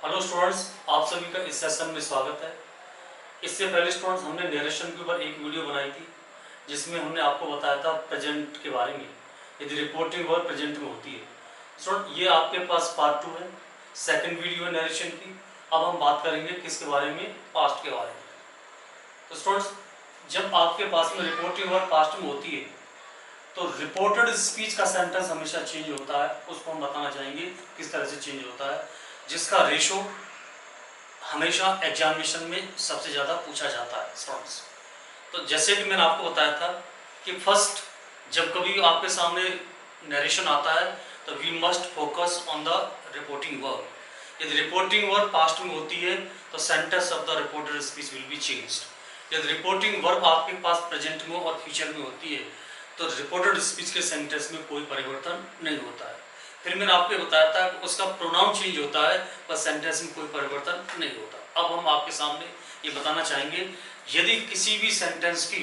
Hello students, आप सभी का इस सेशन में स्वागत है। इससे पहले स्टूडेंट्स हमने नरेशन के ऊपर एक वीडियो बनाई थी जिसमें हमने आपको बताया था प्रेजेंट के बारे में, यदि रिपोर्टिंग और प्रेजेंट में होती है। स्टूडेंट ये आपके पास पार्ट 2 है, सेकंड वीडियो है नरेशन की। अब हम बात करेंगे किसके बारे में, पास्ट के बारे में। तो स्टूडेंट्स, जब आपके पास में रिपोर्टिंग और पास्ट में होती है तो रिपोर्टेड स्पीच का सेंटेंस हमेशा चेंज होता है। उसको हम बताना चाहेंगे किस तरह से चेंज होता है, जिसका रेशो हमेशा एग्जामिनेशन में सबसे ज़्यादा पूछा जाता है स्टूडेंट्स। तो जैसे कि मैंने आपको बताया था कि फर्स्ट जब कभी आपके सामने नरेशन आता है तो we must focus on the reporting verb. यदि रिपोर्टिंग वर्ब पास्ट में होती है तो sentence of the reported speech will be changed. यदि रिपोर्टिंग वर्ब आपके पास प्रेजेंट में और फ्यूचर में होती है तो रिपोर्टेड स्पीच के सेंटेंस में कोई परिवर्तन नहीं होता है। फिर मैंने आपको बताया था कि उसका प्रोनाउन चेंज होता है पर सेंटेंस में कोई परिवर्तन नहीं होता। अब हम आपके सामने ये बताना चाहेंगे यदि किसी भी सेंटेंस की,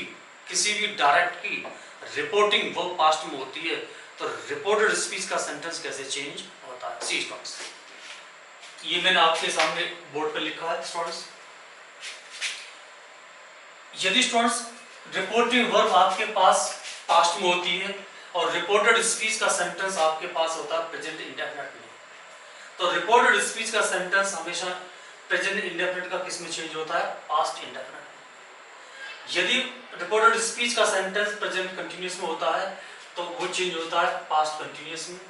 किसी भी डायरेक्ट की रिपोर्टिंग वर्ब पास्ट में होती है तो रिपोर्टेड स्पीच का सेंटेंस कैसे चेंज होता है। सी स्टूडेंट्स, ये मैंने आपके सामने बोर्ड पर लिखा है स्टूडेंट्स। यदि स्टूडेंट्स रिपोर्टिंग वर्ब आपके पास पास्ट में होती है और रिपोर्टेड स्पीच का सेंटेंस आपके पास होता है प्रेजेंट इंडेफिनिट में, तो रिपोर्टेड स्पीच का सेंटेंस हमेशा प्रेजेंट इंडेफिनिट का किस में चेंज होता है, पास्ट इंडेफिनिट में। यदि रिपोर्टेड स्पीच का सेंटेंस प्रेजेंट कंटिन्यूअस में होता है तो वो चेंज होता है पास्ट कंटिन्यूअस में।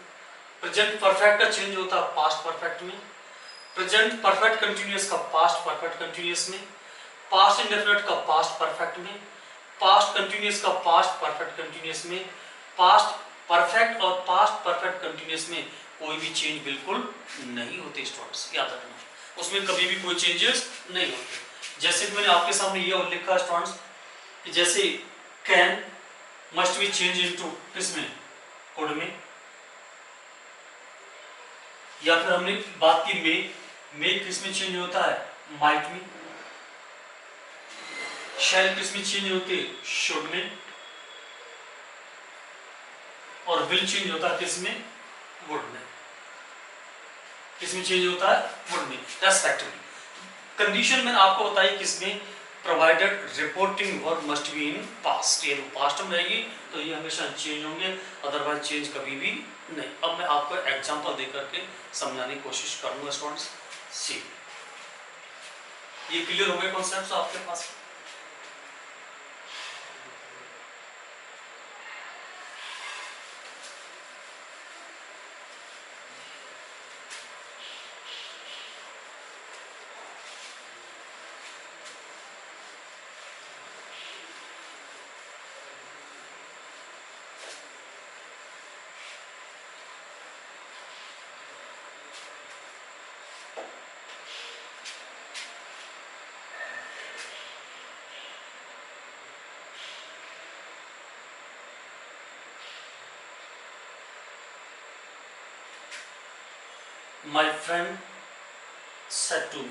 प्रेजेंट परफेक्ट का चेंज होता है पास्ट परफेक्ट में। प्रेजेंट परफेक्ट कंटिन्यूअस का पास्ट परफेक्ट कंटिन्यूअस में। पास्ट इंडेफिनिट का पास्ट परफेक्ट में। पास्ट कंटिन्यूअस का पास्ट परफेक्ट कंटिन्यूअस में। पास्ट परफेक्ट और पास्ट परफेक्ट कंटिन्यूअस में कोई भी चेंज बिल्कुल नहीं होते स्टूडेंट्स, याद रखना, उसमें कभी भी कोई चेंजेस नहीं होते। जैसे कि मैंने आपके सामने ये लिखा है स्टूडेंट्स कि जैसे can must be change into किसमें, कुड में। या फिर हमने बात की मे किसमें चेंज होता है, माइट में। शैल किसमें चेंज होती है, शुड में। और विल चेंज होता है किसमें, वुड में। किसमें चेंज होता है, वुड में, रेस्पेक्टिवली। कंडीशन मैंने आपको बताई किसमें, provided reporting verb must be in past. ये पास्ट में रहेगी तो ये हमेशा चेंज होंगे, अदरवाइज चेंज कभी भी नहीं। अब मैं आपको एग्जांपल देकर के समझाने की कोशिश करूंगा स्टूडेंट्स। सी, ये क्लियर हो गए कॉन्सेप्ट्स आपके पास। My friend said to me,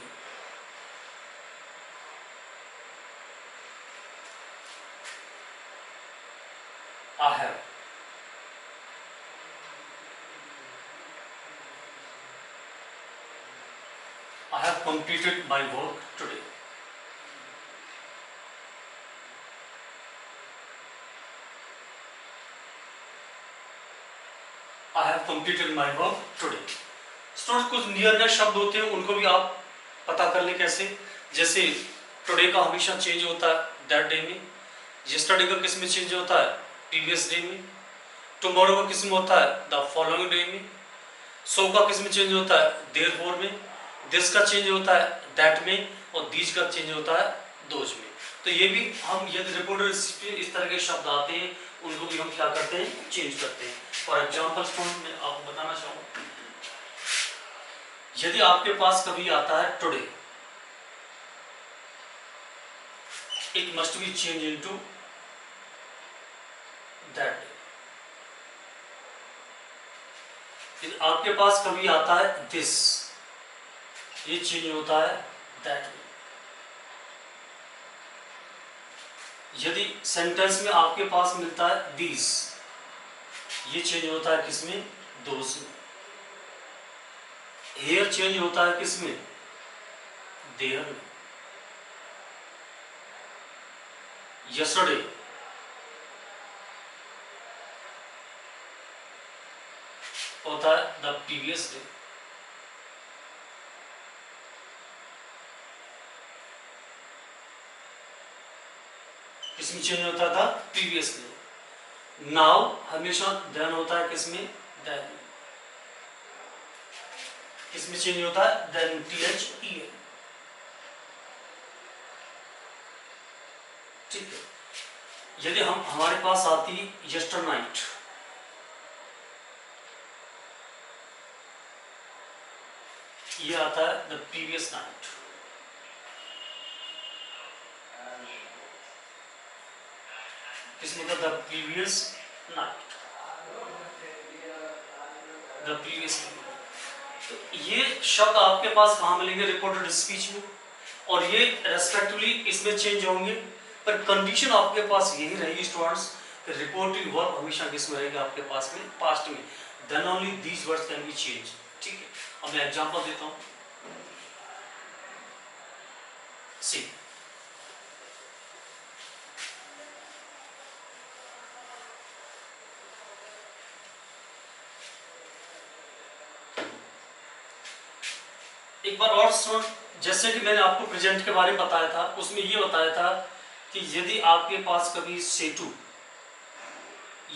I have completed my work today. I have completed my work today. Students, कुछ नियरनेस शब्द होते हैं उनको भी आप पता कर ले कैसे। जैसे टुडे का हमेशा चेंज होता है दैट डे में। यस्टरडे का किस में चेंज होता है, प्रीवियस डे में। टुमारो का किस में होता है, द फॉलोइंग डे में। सो का किस में चेंज होता है, देयरफॉर में। दिस का चेंज होता है दैट में। और दीज का चेंज होता है दोज में। तो ये भी हम यदि रिपोर्टर इस तरह के शब्द आते हैं उनको भी हम क्या करते हैं, चेंज करते हैं। फॉर एग्जाम्पल स्टूडेंट मैं आपको बताना चाहूँगा, यदि आपके पास कभी आता है today, it must be change into that day. यदि आपके पास कभी आता है दिस, ये चेंज होता है दैट डे। यदि सेंटेंस में आपके पास मिलता है दीज, ये चेंज होता है किसमें, दोज में। हेयर चेंज होता है किसमें? देयर में। यस्टरडे होता है द प्रीवियस डे। किसमें चेंज होता था? Previous day. नाउ हमेशा देन होता है किसमें? देन। किसमें चेंज होता है? Then, THEN। ठीक है। यदि हमारे पास आती यस्टर नाइट, ये आता है द प्रीवियस नाइट। किसमें था? The previous night, the previous night. तो ये शब्द आपके पास कहाँ मिलेंगे? रिपोर्टेड स्पीच में, और ये रेस्पेक्टिवली इसमें चेंज होंगे, पर कंडीशन आपके पास यही रहेगी स्टूडेंट्स कि रिपोर्टिंग वर्ब हमेशा किसमें रहेगा आपके पास में? पास्ट में। Then only these words can be change. ठीक है, अब मैं एग्जांपल देता हूं। सी, एक बार और सुन, जैसे कि मैंने आपको प्रेजेंट के बारे में बताया था, उसमें ये बताया था कि यदि आपके पास कभी सेटू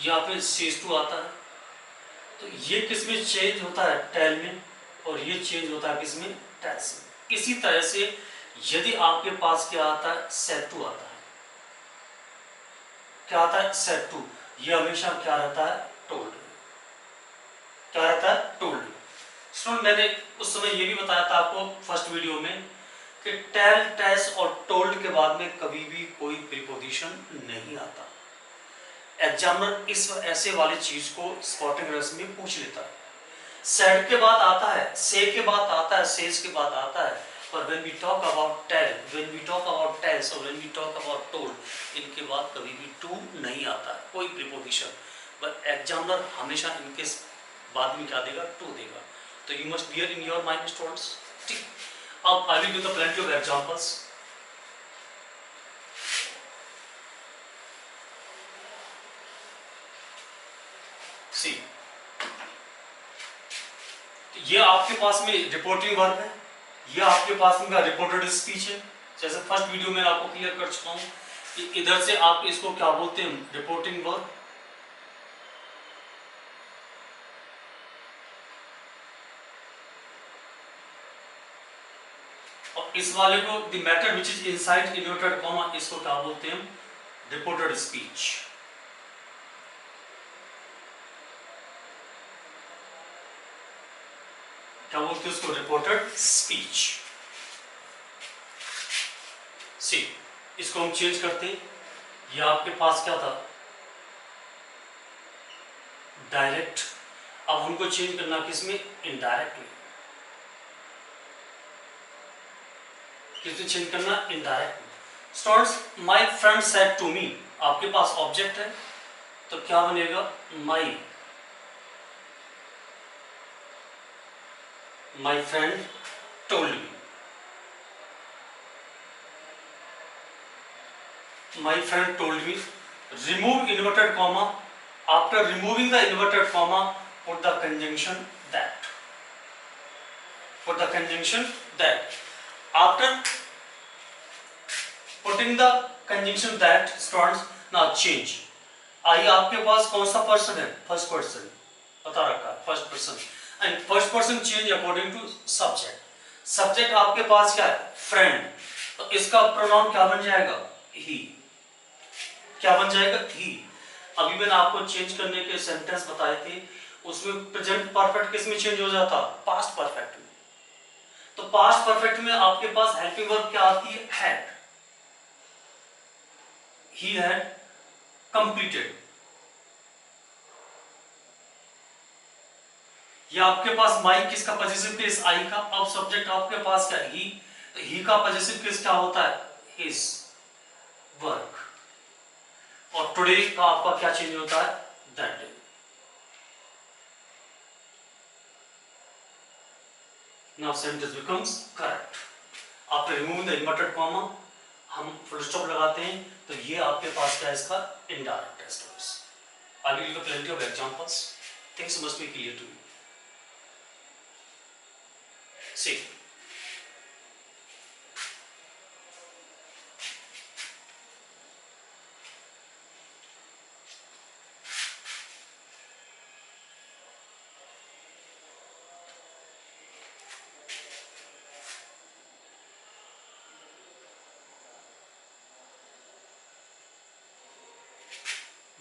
या फिर सेस्टू आता है तो ये किसमें चेंज होता है? टेल में, और ये चेंज होता है किसमें? टेल्स में। इसी तरह से यदि आपके पास क्या आता है? सेटू आता है। क्या आता है? सेटू। ये हमेशा क्या रहता है? टोल्ड। क्या रहता है? टोल्ड। सुन, मैंने उस समय ये भी बताया था आपको फर्स्ट वीडियो में कि टेल, टेस और टोल्ड के बाद में कभी भी कोई प्रीपोजिशन नहीं आता। एग्जामिनर इस ऐसे वाली चीज को स्पॉटिंग रस में पूछ लेता है। सेड के बाद आता है, से के बाद आता है, सेज के बाद आता है, पर when we talk about tell, when we talk about tells और when we talk about told, इनके बाद कभी भी टू नहीं आता है, कोई प्रीपोजिशन। बट एग्जामिनर हमेशा इनके बाद में क्या देगा? टू देगा। तो you must bear in your mind students. ठीक, अब I will give the plenty of examples. See, ये आपके पास में रिपोर्टिंग वर्ब है, ये आपके पास में रिपोर्टेड स्पीच है। जैसे फर्स्ट वीडियो में आपको क्लियर कर चुका हूं कि इधर से आप इसको क्या बोलते हैं? Reporting verb. और इस वाले को the matter which is inside inverted comma, इसको क्या बोलते हैं? Reported speech. क्या बोलते हैं उसको? Reported speech. सी, इसको हम चेंज करते हैं। ये आपके पास क्या था? डायरेक्ट। अब हमको चेंज करना किसमें? इनडायरेक्टली। किसमें चेंज करना? Indirectly. Students, my friend said to me, आपके पास ऑब्जेक्ट है तो क्या बनेगा? My. My friend told me. My friend told me. Remove inverted comma. After removing the inverted comma, put the conjunction that. Put the conjunction that. After putting the conjunction that, students, now change. आई आपके पास कौन सा person है? First person बता रखा है, first person. And first person change according to subject. Subject आपके पास क्या है? फ्रेंड। तो इसका प्रोनाउन क्या बन जाएगा? ही। क्या बन जाएगा? ही। अभी मैंने आपको चेंज करने के सेंटेंस बताए थे, उसमें प्रेजेंट परफेक्ट किस में चेंज हो जाता? पास्ट परफेक्ट में। तो पास्ट परफेक्ट में आपके पास हेल्पिंग वर्ब क्या आती है? हैड। He had completed. ये आपके पास माई किसका पॉजिटिव केस? आई का। अब सब्जेक्ट आपके पास क्या? ही। तो ही का पॉजिटिव केस क्या होता है? His work. और टुडे का आपका क्या चेंज होता है? That day. Now sentence becomes correct. After removing the inverted comma हम फुल स्टॉप लगाते हैं, तो ये आपके पास क्या है, इसका indirect test. I will give plenty of examples. Things must be clear to you. See,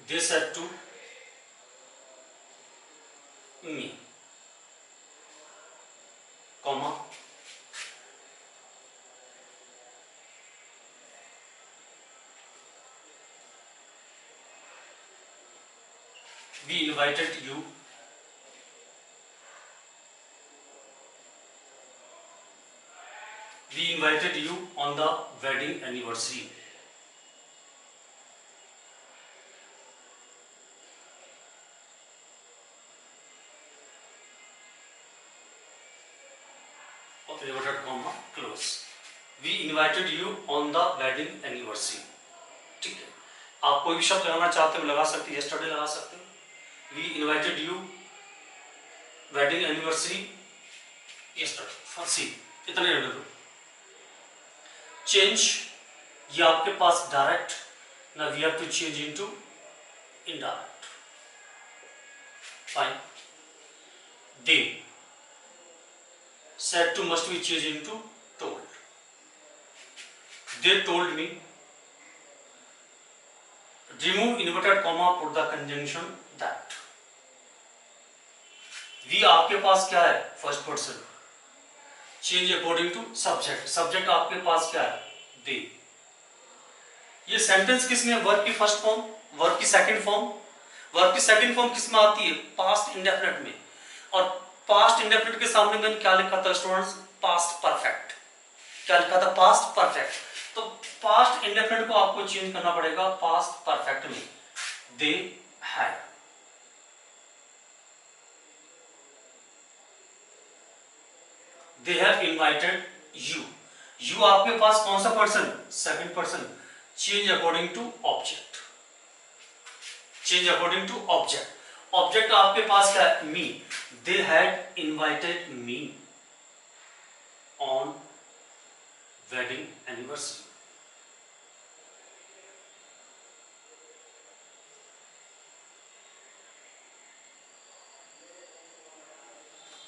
they said to me, comma, we invited you on the wedding anniversary. Inverted comma close. We invited you on the wedding anniversary. ठीक है, आप कोई भी शब्द लगाना चाहते हो लगा सकते हैं, yesterday लगा सकते हो। We invited you wedding anniversary yesterday for see, इतने रहने दो। Change, ये आपके पास direct, now we have to change into indirect. Fine. They said to must be changed into told. They told me, remove inverted comma, put the conjunction that. We आपके पास क्या है, first person, change according to subject, subject आपके पास क्या है, they. ये sentence किसमें, वर्ब की फर्स्ट फॉर्म, वर्ब की सेकंड फॉर्म। वर्ब की सेकंड फॉर्म किसमें आती है, पास्ट इंडेफिनिट में, और पास्ट इंडेफिनिट के सामने मैंने क्या लिखा था स्टूडेंट्स, पास्ट परफेक्ट। क्या लिखा था, पास्ट परफेक्ट। तो पास्ट इंडेफिनिट को आपको चेंज करना पड़ेगा पास्ट परफेक्ट में, they had. They have invited you, you आपके पास कौन सा person, second person, change according to object, change according to object. Object आपके पास क्या है, me, they had invited me on wedding anniversary.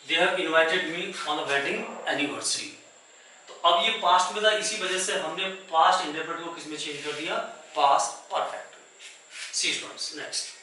They have invited me on a wedding anniversary. तो अब ये पास्ट में था, इसी वजह से हमने पास्ट इंडेफिनिट को किसमें चेंज कर दिया, past perfect. See students, next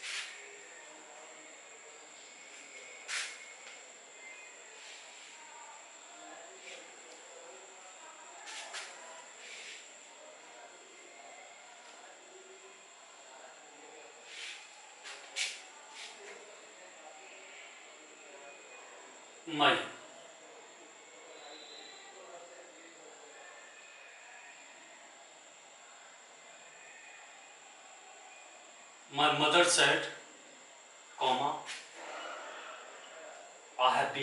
my mother said, comma, I have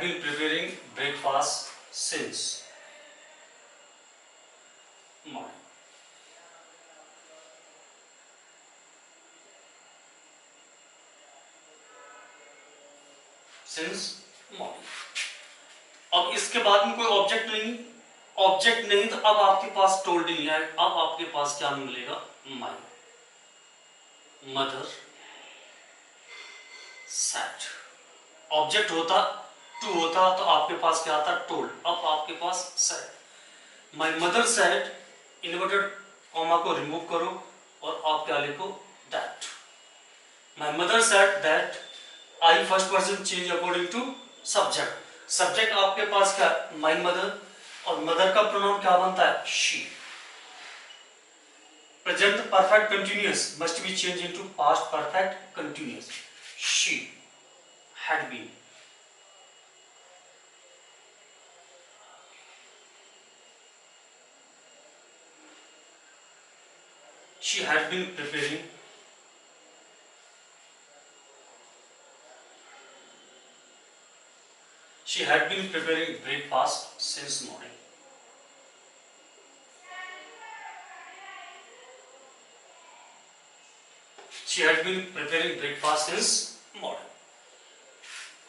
been preparing breakfast since morning. Since morning. अब इसके बाद में कोई ऑब्जेक्ट नहीं, तो अब आपके पास टोल्ड नहीं है, अब आपके पास क्या मिलेगा, माई मदर सेड। ऑब्जेक्ट होता टू होता तो आपके पास क्या आता, टोल्ड, अब आपके पास said. My mother said, inverted comma को रिमूव करो और आप क्या लिखो, that. My mother said that, I first person change according to subject, subject आपके पास क्या, माई मदर, और मदर का प्रोनाउन क्या बनता है, she. Present perfect continuous must be change into past perfect continuous, she had been. She had been preparing. She had been preparing breakfast since morning. She had been preparing breakfast since morning.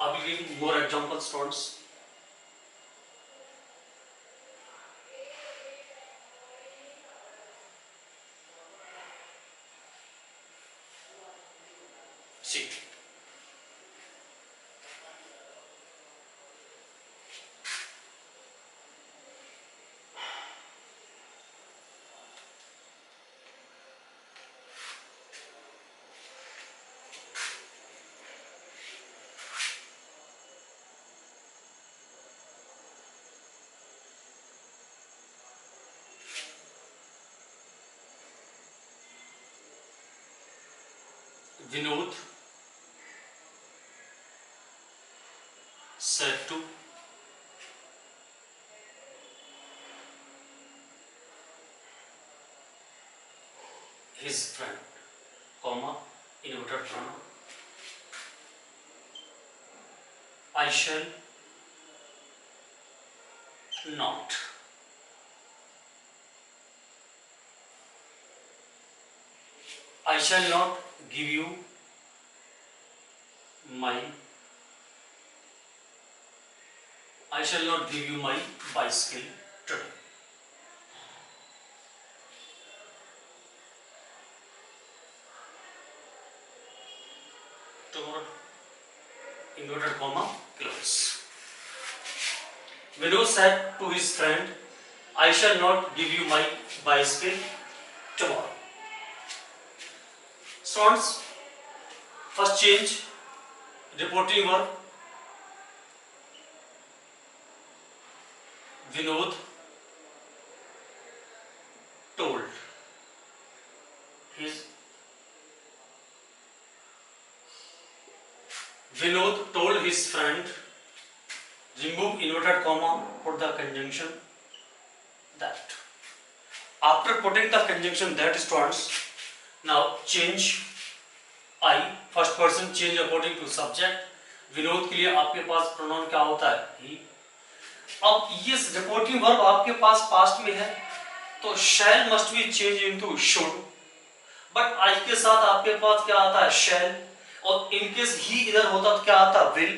I will give more example students. See. Vinod said to his friend, comma, inverted comma, I shall not give you my bicycle today. Tomorrow, inverted comma, close. Vinod said to his friend, I shall not give you my bicycle tomorrow. Students, first change, reporting verb. Vinod told his friend, remove inverted comma, put the conjunction that. After putting the conjunction that, students, now change I, first person change according to subject. Vinod के लिए आपके पास pronoun क्या होता है? ही. अब ये reporting verb आपके पास past में है तो shall must be changed into should, but I के साथ आपके पास क्या आता है? shall, और इनकेस ही इधर होता तो क्या आता? will.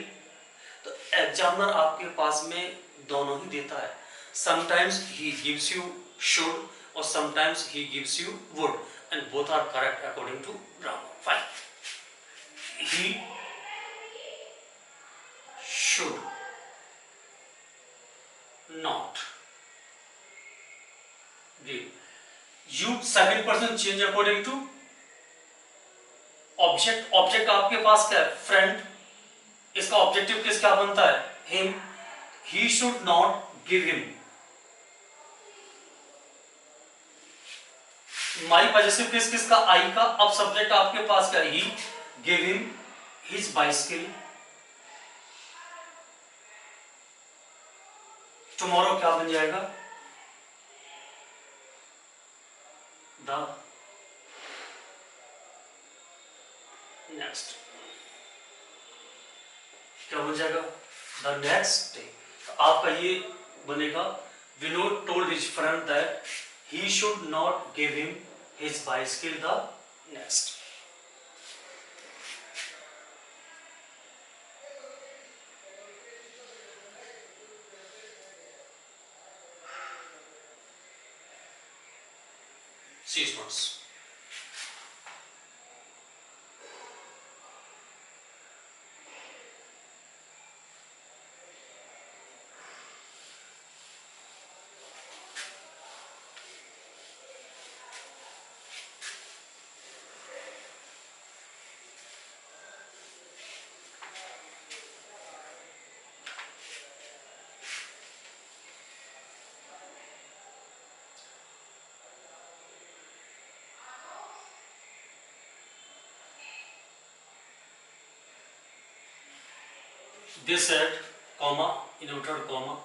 तो एग्जामिनर आपके पास में दोनों ही देता है. Sometimes he gives you should or sometimes he gives you would, and both are correct according to grammar. Fine. He should not give. You second person change according to object. Object आपके पास क्या है? Friend. इसका objective किस क्या बनता है? Him. He should not give him. My possessive किस किसका? I का. अब सब्जेक्ट आपके पास क्या? He. Give him his bicycle. Tomorrow क्या बन जाएगा? The next. क्या बन जाएगा? The next day. आपका ये बनेगा, Vinod told his friend that he should not give him his bicycle the next. See students. they said comma, inverted comma,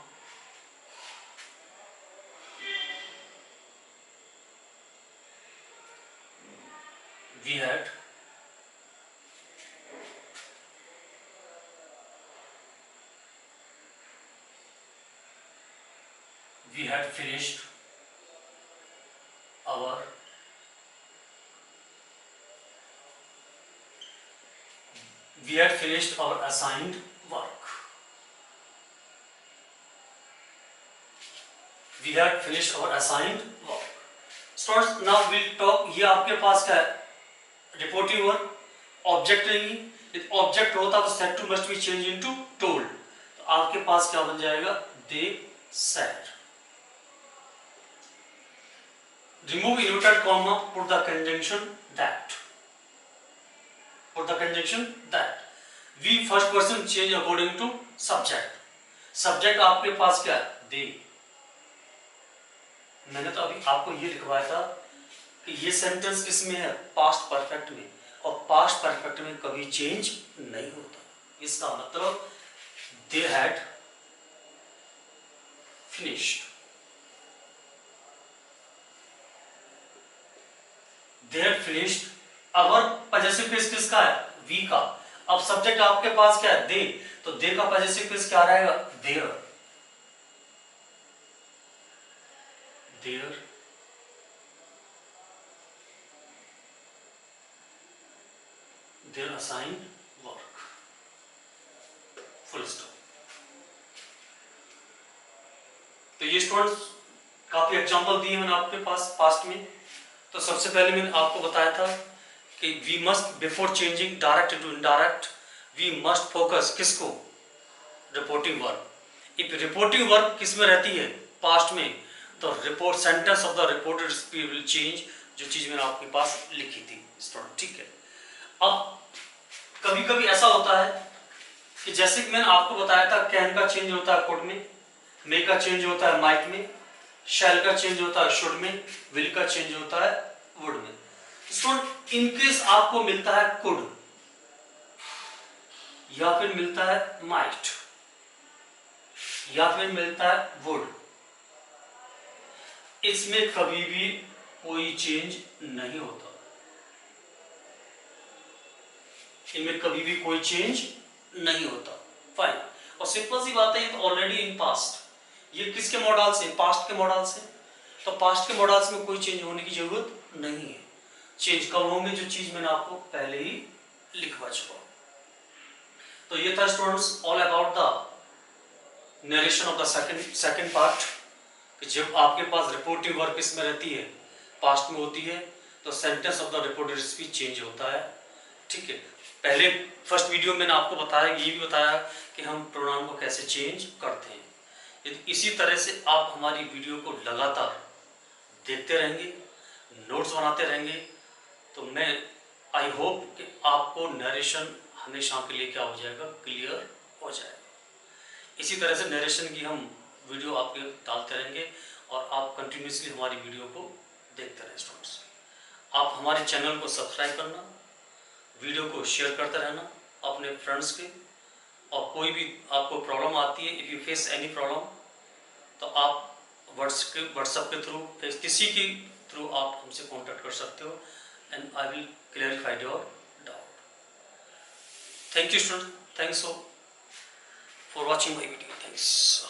we had finished our assigned work. We had finished our assigned work. Students, now we'll talk. ये आपके पास क्या है? Reporting work. Object नहीं, यदि object होता तो said to must be changed into told. तो आपके पास क्या बन जाएगा? They said. Remove inverted comma, put the conjunction that. Put the conjunction that. We first person change according to subject. Subject आपके पास क्या है? They. मैंने तो अभी आपको ये लिखवाया था कि ये सेंटेंस किसमें है? पास्ट परफेक्ट में, और पास्ट परफेक्ट में कभी चेंज नहीं होता. इसका मतलब they had finished. They had finished. अगर पजेसिव केस किसका है? वी का. अब सब्जेक्ट आपके पास क्या है? दे. तो दे का पजेसिव केस क्या रहेगा? There. There. Their assigned work. Full stop. तो ये स्टूडेंट्स काफी एग्जांपल दिए मैंने आपके पास पास्ट में. तो सबसे पहले मैंने आपको बताया था कि we must before changing direct to indirect we must focus किसको? Reporting verb. If reporting verb किस में रहती है? पास्ट में. तो report sentence of the reported speech will change, जो चीज मैंने आपके पास लिखी थी स्टूडेंट. ठीक है. अब कभी कभी ऐसा होता है कि जैसे कि मैंने आपको बताया था कैन का चेंज होता है कुड में, मे का चेंज होता है माइट में, शैल का चेंज होता है शुड में, विल का चेंज होता है वुड में. स्टूडेंट इन केस आपको मिलता है कुड या फिर मिलता है माइट या फिर मिलता है वुड, इसमें कभी भी कोई चेंज नहीं होता. इनमें कभी भी कोई चेंज नहीं होता. फाइन. और सिंपल सी बात है, तो ऑलरेडी इन पास्ट. ये किसके मॉडल से? पास्ट के मॉडल से. तो पास्ट के मॉडल्स में कोई चेंज होने की जरूरत नहीं है. चेंज कब होंगे? जो चीज मैंने आपको पहले ही लिखवा चुका. तो ये था students all about the narration of the second part. कि जब आपके पास रिपोर्टिंग वर्क इसमें रहती है, पास्ट में होती है, तो sentence of the reported speech change होता है. ठीक है. पहले फर्स्ट वीडियो में मैंने आपको बताया, ये भी बताया कि हम प्रोनाउन को कैसे चेंज करते हैं. यदि इसी तरह से आप हमारी वीडियो को लगातार देखते रहेंगे, नोट्स बनाते रहेंगे, तो मैं आई होप कि आपको नरेशन हमेशा के लिए क्या हो जाएगा? क्लियर हो जाएगा. इसी तरह से नरेशन की हम वीडियो आपके डालते रहेंगे और आप कंटिन्यूसली हमारी वीडियो को देखते रहें. स्टूडेंट्स, आप हमारे चैनल को सब्सक्राइब करना, वीडियो को शेयर करते रहना अपने फ्रेंड्स के. और कोई भी आपको प्रॉब्लम आती है, if you face any problem, तो आप व्हाट्सएप के थ्रू, किसी के थ्रू आप हमसे कांटेक्ट कर सकते हो, and I will clarify your doubt. Thank you student. Thanks for watching my video. Thanks.